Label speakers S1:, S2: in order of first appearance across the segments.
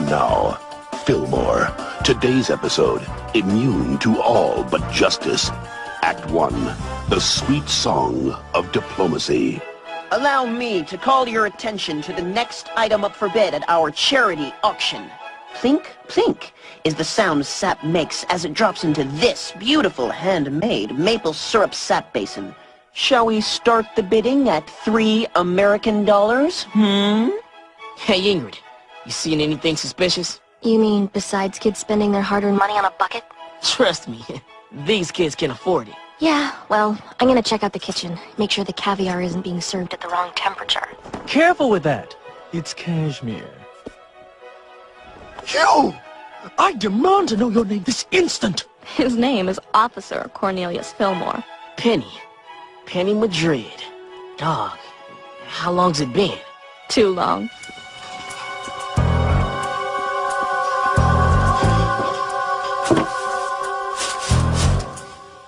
S1: Now, Fillmore. Today's episode, immune to all but justice. Act 1, the sweet song of diplomacy.
S2: Allow me to call your attention to the next item up for bid at our charity auction. Plink, plink is the sound sap makes as it drops into this beautiful handmade maple syrup sap basin. Shall we start the bidding at $3 American?
S3: Hey, Ingrid. You seen anything suspicious?
S4: You mean besides kids spending their hard-earned money on a bucket?
S3: Trust me, these kids can afford it.
S4: Yeah, well, I'm gonna check out the kitchen. Make sure the caviar isn't being served at the wrong temperature.
S5: Careful with that. It's cashmere.
S6: You! I demand to know your name this instant!
S7: His name is Officer Cornelius Filmore.
S3: Penny Madrid. Dog, how long's it been?
S7: Too long.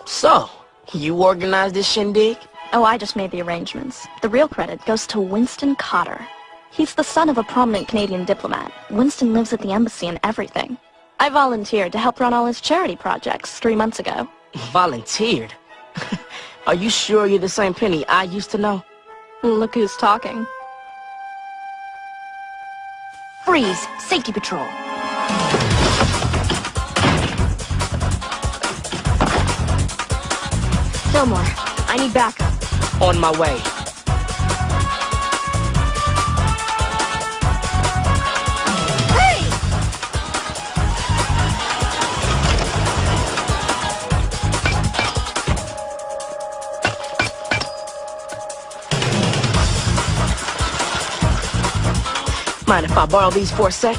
S3: So, you organized this shindig?
S7: Oh, I just made the arrangements. The real credit goes to Winston Cotter. He's the son of a prominent Canadian diplomat. Winston lives at the embassy and everything. I volunteered to help run all his charity projects 3 months ago.
S3: Volunteered? Are you sure you're the same Penny I used to know?
S7: Look who's talking.
S4: Freeze! Safety patrol! Fillmore, I need backup.
S3: On my way.
S4: Hey!
S3: Mind if I borrow these for a sec?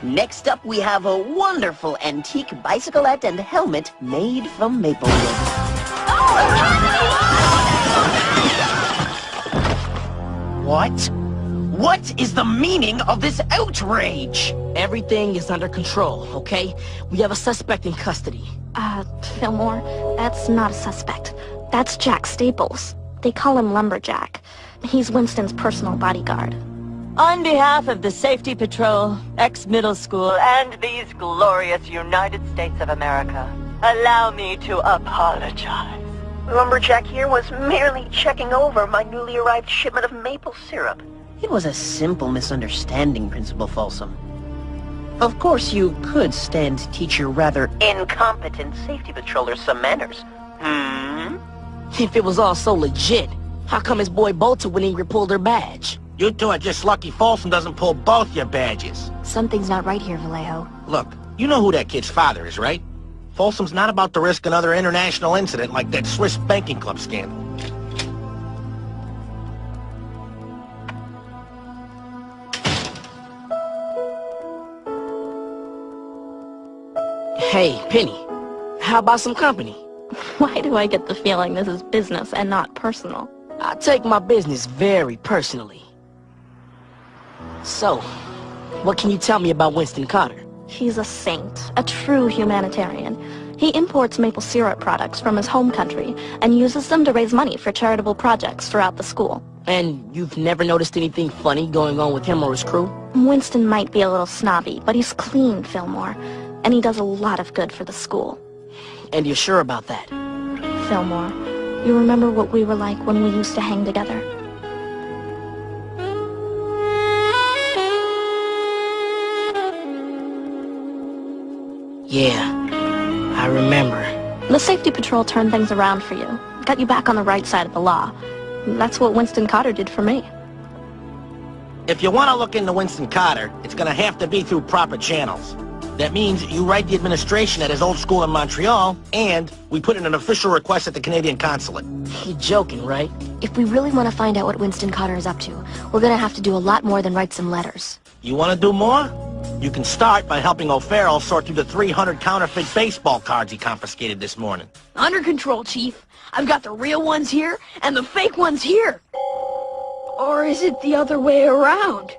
S2: Next up, we have a wonderful antique bicyclette and helmet made from maple wood. What? What is the meaning of this outrage?
S3: Everything is under control, okay? We have a suspect in custody.
S7: Fillmore, that's not a suspect. That's Jack Staples. They call him Lumberjack. He's Winston's personal bodyguard.
S8: On behalf of the Safety Patrol, ex-middle school, and these glorious United States of America, allow me to apologize.
S2: Lumberjack here was merely checking over my newly arrived shipment of maple syrup. It was a simple misunderstanding, Principal Folsom. Of course, you could stand to teach your rather incompetent safety patroller some manners.
S3: If it was all so legit, how come his boy bolted when Ingrid pulled her badge?
S6: You two are just lucky Folsom doesn't pull both your badges.
S4: Something's not right here, Vallejo.
S6: Look, you know who that kid's father is, right? Folsom's not about to risk another international incident like that Swiss banking club scandal.
S3: Hey, Penny, how about some company?
S7: Why do I get the feeling this is business and not personal?
S3: I take my business very personally. So, what can you tell me about Winston Cotter?
S7: He's a saint, a true humanitarian. He imports maple syrup products from his home country and uses them to raise money for charitable projects throughout the school.
S3: And you've never noticed anything funny going on with him or his crew?
S7: Winston might be a little snobby, but he's clean, Fillmore. And he does a lot of good for the school.
S3: And you're sure about that?
S7: Fillmore, you remember what we were like when we used to hang together?
S3: Yeah, I remember.
S7: The Safety Patrol turned things around for you. Got you back on the right side of the law. That's what Winston Cotter did for me.
S6: If you want to look into Winston Cotter, it's going to have to be through proper channels. That means you write the administration at his old school in Montreal, and we put in an official request at the Canadian consulate.
S3: You're joking, right?
S4: If we really want to find out what Winston Cotter is up to, we're gonna have to do a lot more than write some letters.
S6: You want to do more? You can start by helping O'Farrell sort through the 300 counterfeit baseball cards he confiscated this morning.
S3: Under control, Chief. I've got the real ones here, and the fake ones here. Or is it the other way around?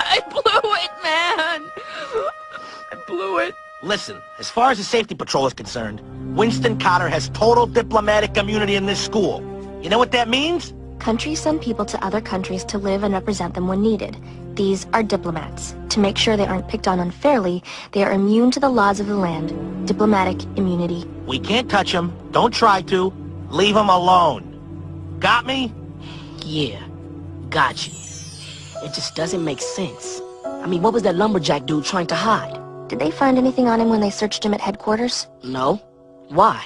S3: I blew it, man! I blew it.
S6: Listen, as far as the safety patrol is concerned, Winston Cotter has total diplomatic immunity in this school. You know what that means?
S4: Countries send people to other countries to live and represent them when needed. These are diplomats. To make sure they aren't picked on unfairly, they are immune to the laws of the land. Diplomatic immunity.
S6: We can't touch him. Don't try to. Leave him alone. Got me?
S3: Yeah, got you. It just doesn't make sense. I mean, what was that lumberjack dude trying to hide?
S4: Did they find anything on him when they searched him at headquarters?
S3: No. Why?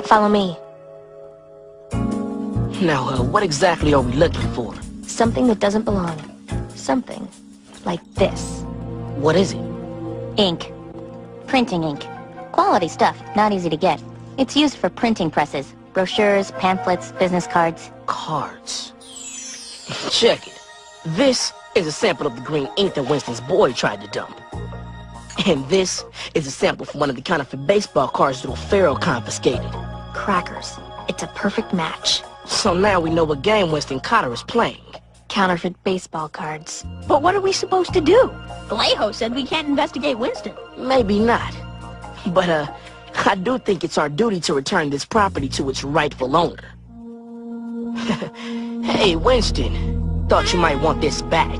S4: Follow me.
S3: Now, what exactly are we looking for?
S4: Something that doesn't belong. Something like this.
S3: What is it?
S9: Ink. Printing ink. Quality stuff, not easy to get. It's used for printing presses, brochures, pamphlets, business cards.
S3: Cards. Check it. This is a sample of the green ink that Winston's boy tried to dump. And this is a sample from one of the counterfeit baseball cards that O'Farrell confiscated.
S4: Crackers. It's a perfect match.
S3: So now we know what game Winston Cotter is playing.
S4: Counterfeit baseball cards.
S3: But what are we supposed to do?
S10: Vallejo said we can't investigate Winston.
S3: Maybe not. But, I do think it's our duty to return this property to its rightful owner. Hey, Winston. Thought you might want this back.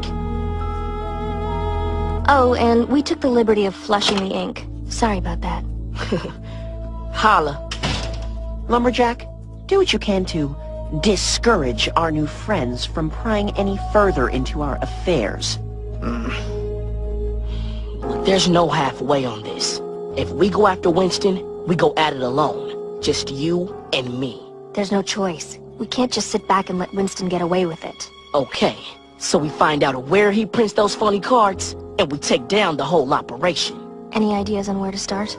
S4: Oh, and we took the liberty of flushing the ink. Sorry about that.
S3: Holla.
S2: Lumberjack, do what you can to discourage our new friends from prying any further into our affairs.
S3: Look, there's no halfway on this. If we go after Winston, we go at it alone. Just you and me.
S4: There's no choice. We can't just sit back and let Winston get away with it.
S3: Okay, so we find out where he prints those phony cards, and we take down the whole operation.
S4: Any ideas on where to start?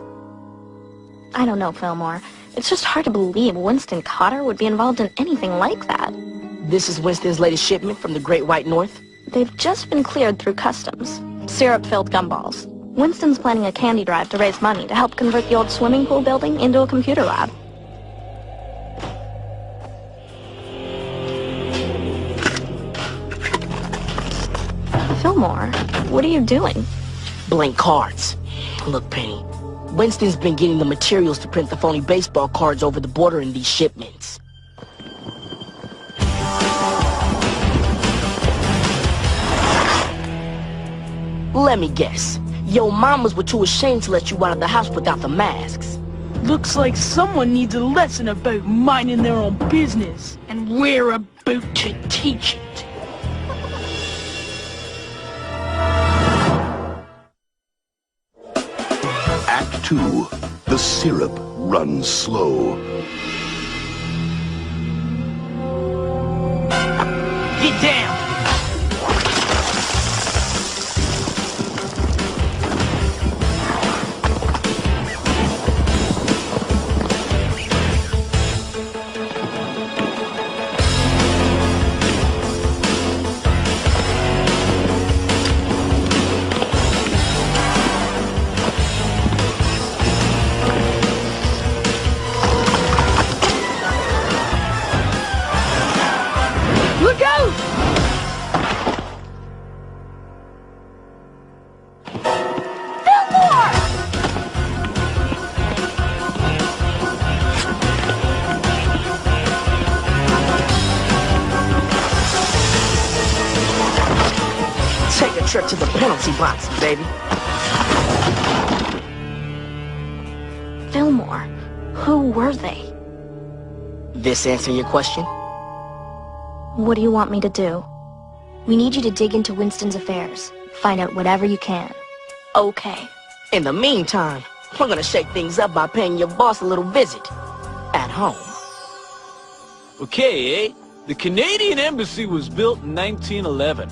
S7: I don't know, Fillmore. It's just hard to believe Winston Cotter would be involved in anything like that.
S3: This is Winston's latest shipment from the Great White North?
S7: They've just been cleared through customs. Syrup-filled gumballs. Winston's planning a candy drive to raise money to help convert the old swimming pool building into a computer lab. Fillmore, what are you doing?
S3: Blank cards. Look, Penny. Winston's been getting the materials to print the phony baseball cards over the border in these shipments. Let me guess. Yo mamas were too ashamed to let you out of the house without the masks.
S10: Looks like someone needs a lesson about minding their own business, and we're about to teach it.
S1: Act 2. The syrup runs slow.
S6: Get down! Trip to the penalty box, baby.
S7: Fillmore, who were they?
S3: This answer your question?
S7: What do you want me to do?
S4: We need you to dig into Winston's affairs. Find out whatever you can.
S7: Okay.
S3: In the meantime,
S2: We're gonna shake things up by paying your boss a little visit. At home.
S5: Okay, eh? The Canadian Embassy was built in 1911.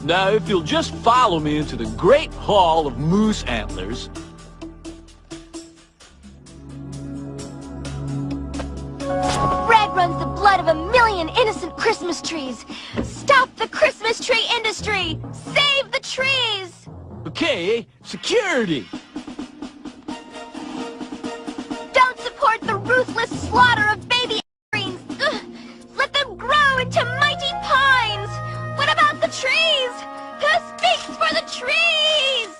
S5: Now, if you'll just follow me into the Great Hall of Moose Antlers...
S4: Red runs the blood of 1,000,000 innocent Christmas trees. Stop the Christmas tree industry! Save the trees!
S5: Okay, eh? Security!
S4: Don't support the ruthless slaughter of baby evergreens! Ugh. Let them grow into mighty pines! What about the trees? Who speaks for the trees?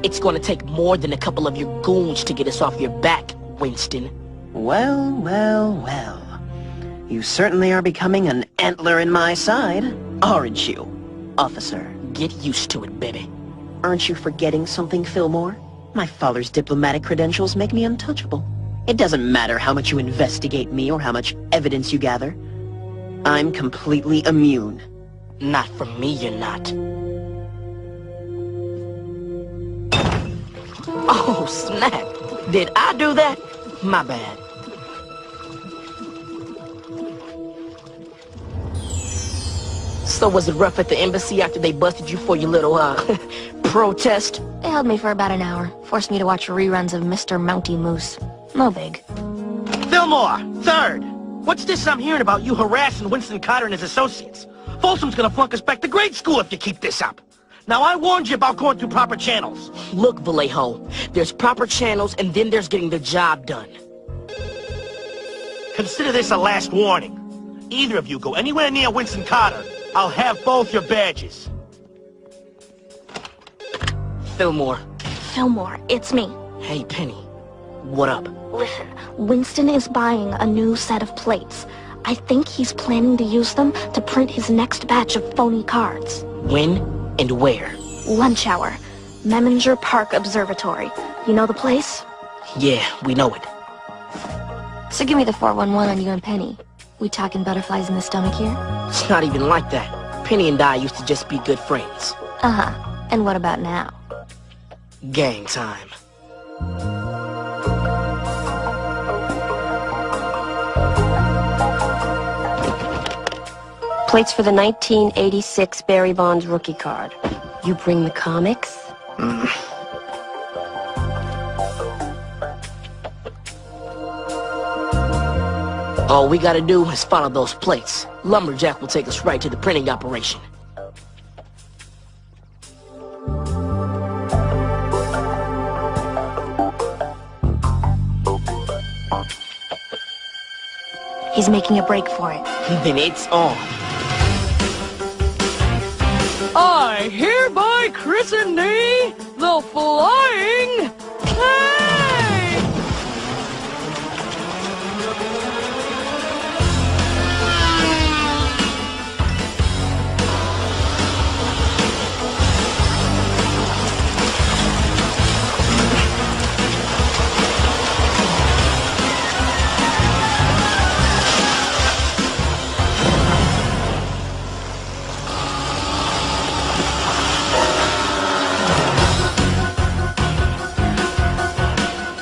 S2: It's gonna take more than a couple of your goons to get us off your back, Winston.
S11: Well, well, well. You certainly are becoming an antler in my side, aren't you, officer?
S2: Get used to it, baby.
S11: Aren't you forgetting something, Fillmore? My father's diplomatic credentials make me untouchable. It doesn't matter how much you investigate me or how much evidence you gather. I'm completely immune.
S2: Not from me, you're not. Oh, snap. Did I do that? My bad. So was it rough at the embassy after they busted you for your little, protest?
S4: They held me for about an hour, forced me to watch reruns of Mr. Mounty Moose. No big.
S6: Fillmore, Third! What's this I'm hearing about you harassing Winston Carter and his associates? Folsom's gonna flunk us back to grade school if you keep this up. Now, I warned you about going through proper channels.
S2: Look, Vallejo, there's proper channels and then there's getting the job done.
S6: Consider this a last warning. Either of you go anywhere near Winston Carter, I'll have both your badges.
S2: Fillmore.
S7: Fillmore, it's me.
S2: Hey, Penny. What up?
S7: Listen, Winston is buying a new set of plates. I think he's planning to use them to print his next batch of phony cards.
S2: When and where?
S7: Lunch hour. Meminger Park Observatory. You know the place?
S2: Yeah, we know it.
S4: So give me the 411 on you and Penny. We talking butterflies in the stomach here?
S2: It's not even like that. Penny and I used to just be good friends.
S4: Uh-huh. And what about now?
S2: Gang time.
S12: Plates for the 1986 Barry Bonds rookie card. You bring the comics?
S2: All we gotta do is follow those plates. Lumberjack will take us right to the printing operation.
S4: He's making a break for it.
S2: Then it's on.
S10: I hereby christen thee the Flying Tank!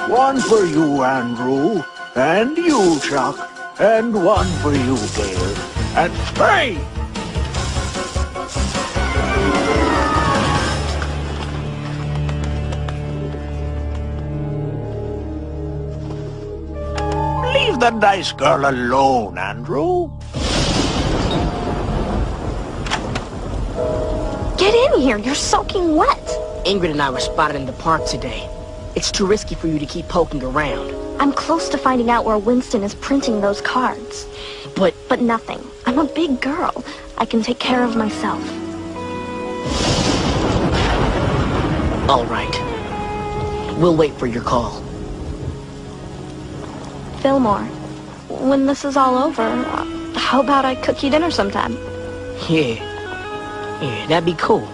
S13: One for you, Andrew, and you, Chuck, and one for you, Gail, and hey! Leave the nice girl alone, Andrew.
S7: Get in here, you're soaking wet.
S2: Ingrid and I were spotted in the park today. It's too risky for you to keep poking around.
S7: I'm close to finding out where Winston is printing those cards. But nothing. I'm a big girl. I can take care of myself.
S2: All right. We'll wait for your call.
S7: Fillmore, when this is all over, how about I cook you dinner sometime?
S2: Yeah, that'd be cool.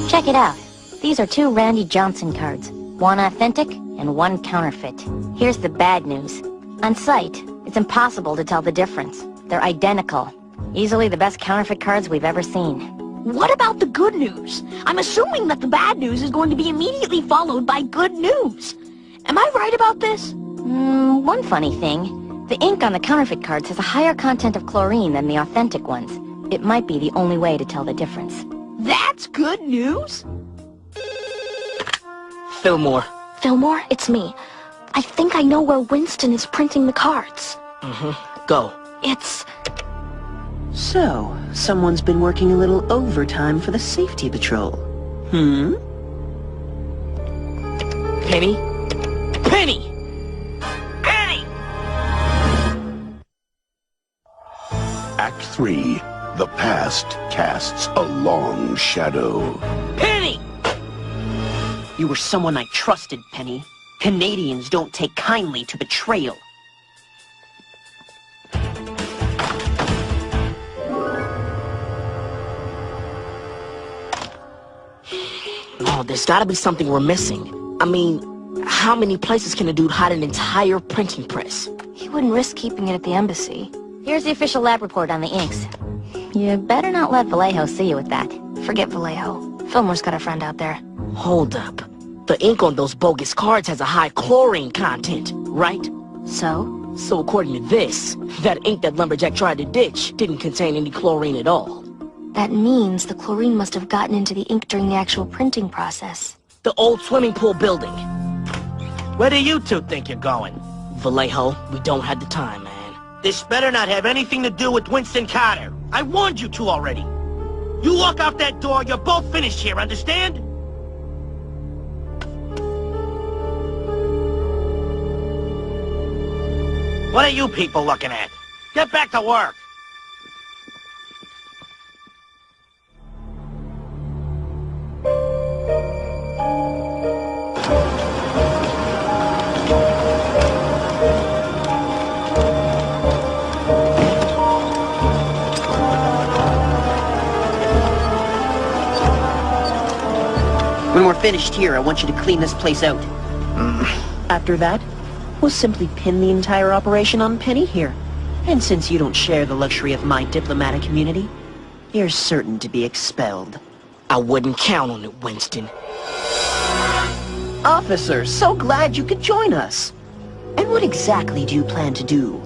S9: Check it out. These are 2 Randy Johnson cards. One authentic and one counterfeit. Here's the bad news. On sight, it's impossible to tell the difference. They're identical. Easily the best counterfeit cards we've ever seen.
S3: What about the good news? I'm assuming that the bad news is going to be immediately followed by good news. Am I right about this?
S9: One funny thing. The ink on the counterfeit cards has a higher content of chlorine than the authentic ones. It might be the only way to tell the difference.
S3: That's good news?
S6: Fillmore.
S7: Fillmore, it's me. I think I know where Winston is printing the cards.
S6: Go.
S7: It's...
S11: So, someone's been working a little overtime for the safety patrol.
S6: Penny? Penny! Penny!
S1: Act 3. The past casts a long shadow.
S6: Penny!
S2: You were someone I trusted, Penny. Canadians don't take kindly to betrayal.
S6: Oh, there's gotta be something we're missing. I mean, how many places can a dude hide an entire printing press?
S7: He wouldn't risk keeping it at the embassy.
S9: Here's the official lab report on the inks. You better not let Vallejo see you with that.
S7: Forget Vallejo. Fillmore's got a friend out there.
S6: Hold up. The ink on those bogus cards has a high chlorine content, right?
S7: So?
S6: So according to this, that ink that Lumberjack tried to ditch didn't contain any chlorine at all.
S7: That means the chlorine must have gotten into the ink during the actual printing process.
S6: The old swimming pool building. Where do you two think you're going? Vallejo, we don't have the time, man.
S14: This better not have anything to do with Winston Carter. I warned you two already. You walk out that door, you're both finished here, understand? What are you people looking at? Get back to work.
S2: When we're finished here, I want you to clean this place out. After that, we'll simply pin the entire operation on Penny here. And since you don't share the luxury of my diplomatic immunity, you're certain to be expelled.
S6: I wouldn't count on it, Winston.
S2: Officer, so glad you could join us. And what exactly do you plan to do?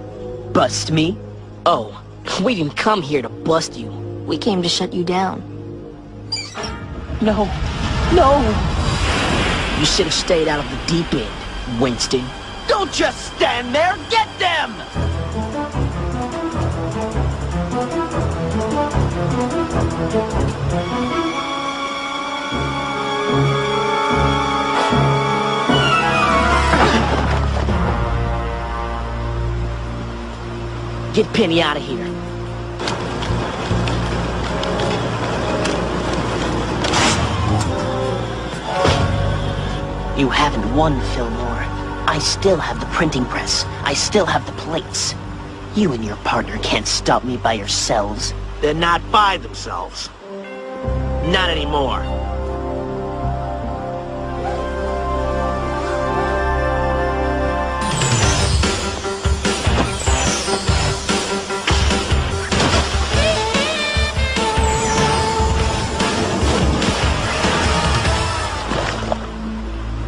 S2: Bust me?
S6: Oh, we didn't come here to bust you.
S7: We came to shut you down.
S2: No. No!
S6: You should have stayed out of the deep end, Winston.
S2: Don't just stand there! Get them!
S6: Get Penny out of here.
S2: You haven't won, Fillmore. I still have the printing press. I still have the plates. You and your partner can't stop me by yourselves.
S14: They're not by themselves. Not anymore.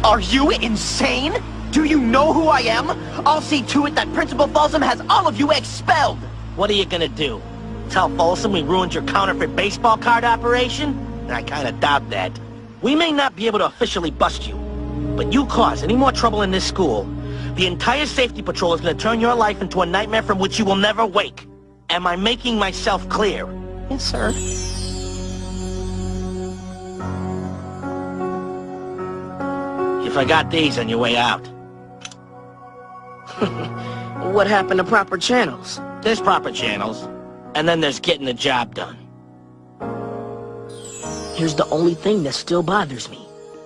S2: Are you insane? Do you know who I am? I'll see to it that Principal Folsom has all of you expelled!
S14: What are you gonna do? Tell Folsom we ruined your counterfeit baseball card operation? I kinda doubt that. We may not be able to officially bust you, but you cause any more trouble in this school, the entire safety patrol is gonna turn your life into a nightmare from which you will never wake. Am I making myself clear?
S2: Yes, sir.
S14: You forgot these on your way out.
S6: What happened to proper channels?
S14: There's proper channels, and then there's getting the job done.
S6: Here's the only thing that still bothers me.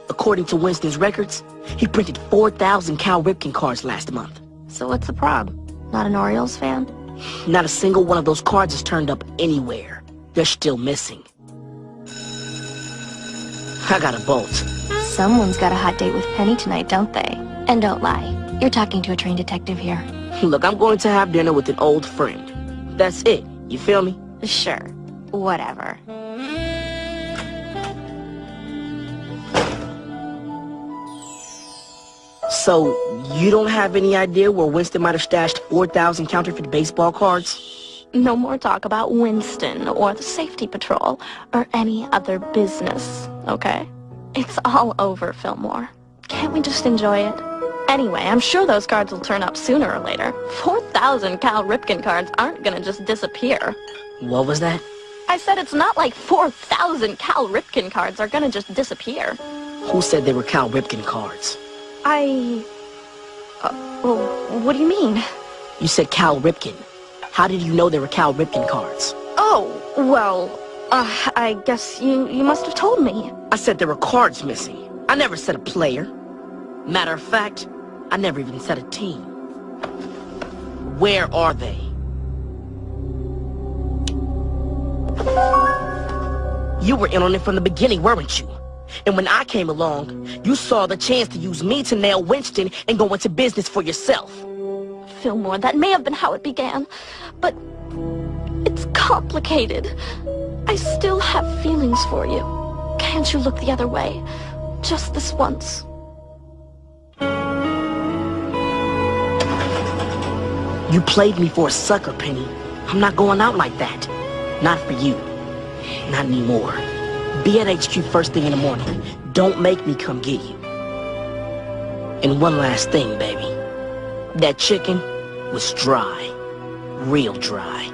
S6: According to Winston's records, he printed 4,000 Cal Ripken cards last month.
S7: So what's the problem? Not an Orioles fan?
S6: Not a single one of those cards has turned up anywhere. They're still missing. I got a bolt.
S7: Someone's got a hot date with Penny tonight, don't they? And don't lie. You're talking to a trained detective here.
S6: Look, I'm going to have dinner with an old friend. That's it. You feel me?
S7: Sure, whatever.
S14: So, you don't have any idea where Winston might have stashed 4,000 counterfeit baseball cards?
S7: No more talk about Winston or the safety patrol or any other business, okay? It's all over, Fillmore. Can't we just enjoy it? Anyway, I'm sure those cards will turn up sooner or later. 4,000 Cal Ripken cards aren't gonna just disappear.
S14: What was that?
S7: I said it's not like 4,000 Cal Ripken cards are gonna just disappear.
S14: Who said they were Cal Ripken cards?
S7: Well, what do you mean?
S14: You said Cal Ripken. How did you know they were Cal Ripken cards?
S7: Oh, well, I guess you must have told me.
S14: I said there were cards missing. I never said a player. Matter of fact, I never even said a team. Where are they? You were in on it from the beginning, weren't you? And when I came along, you saw the chance to use me to nail Winston and go into business for yourself.
S7: Fillmore, that may have been how it began, but it's complicated. I still have feelings for you. Can't you look the other way? Just this once.
S14: You played me for a sucker, Penny. I'm not going out like that. Not for you. Not anymore. Be at HQ first thing in the morning. Don't make me come get you. And one last thing, baby. That chicken was dry. Real dry.